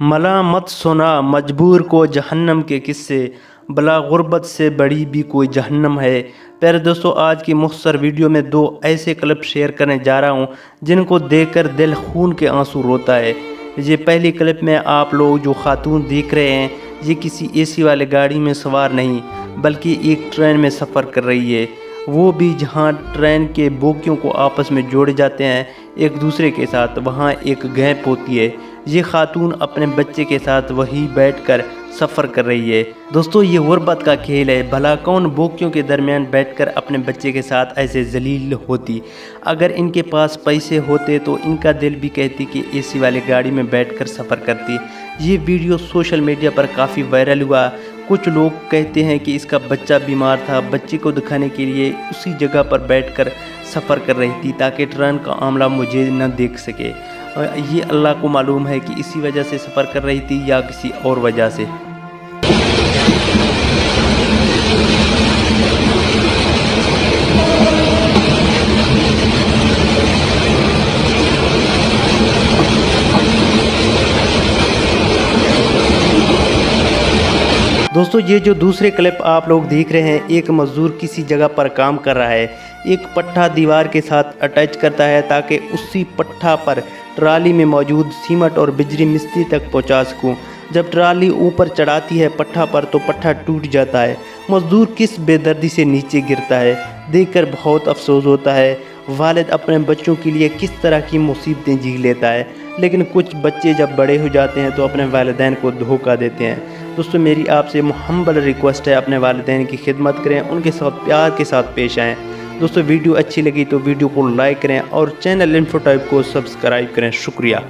मला मत सुना मजबूर को जहन्नम के किस्से, भला गुर्बत से बड़ी भी कोई जहन्नम है। प्यारे दोस्तों, आज की मुख्तसर वीडियो में दो ऐसे क्लिप शेयर करने जा रहा हूं जिनको देखकर दिल खून के आंसू रोता है। ये पहली क्लिप में आप लोग जो खातून देख रहे हैं, ये किसी एसी वाले गाड़ी में सवार नहीं बल्कि एक ट्रेन में सफ़र कर रही है, वो भी जहां ट्रेन के बोगियों को आपस में जोड़े जाते हैं एक दूसरे के साथ, वहां एक गैप होती है। ये खातून अपने बच्चे के साथ वहीं बैठकर सफ़र कर रही है। दोस्तों, ये गुर्बत का खेल है। भला कौन बोगियों के दरमियान बैठकर अपने बच्चे के साथ ऐसे जलील होती। अगर इनके पास पैसे होते तो इनका दिल भी कहती कि एसी वाली गाड़ी में बैठकर सफ़र करती। ये वीडियो सोशल मीडिया पर काफ़ी वायरल हुआ। कुछ लोग कहते हैं कि इसका बच्चा बीमार था, बच्चे को दिखाने के लिए उसी जगह पर बैठकर सफ़र कर रही थी ताकि ट्रेन का आमला मुझे न देख सके। ये अल्लाह को मालूम है कि इसी वजह से सफ़र कर रही थी या किसी और वजह से। दोस्तों, ये जो दूसरे क्लिप आप लोग देख रहे हैं, एक मजदूर किसी जगह पर काम कर रहा है, एक पट्टा दीवार के साथ अटैच करता है ताकि उसी पट्टा पर ट्राली में मौजूद सीमेंट और बिजली मिस्त्री तक पहुंचा सकूं। जब ट्राली ऊपर चढ़ाती है पट्टा पर तो पट्टा टूट जाता है। मजदूर किस बेदर्दी से नीचे गिरता है, देखकर बहुत अफसोस होता है। वालिद अपने बच्चों के लिए किस तरह की मुसीबतें झेल लेता है, लेकिन कुछ बच्चे जब बड़े हो जाते हैं तो अपने वालिदैन को धोखा देते हैं। दोस्तों, मेरी आपसे मुहम्मल रिक्वेस्ट है, अपने वालिदैन की खिदमत करें, उनके साथ प्यार के साथ पेश आएँ। दोस्तों, वीडियो अच्छी लगी तो वीडियो को लाइक करें और चैनल इन्फोटाइप को सब्सक्राइब करें। शुक्रिया।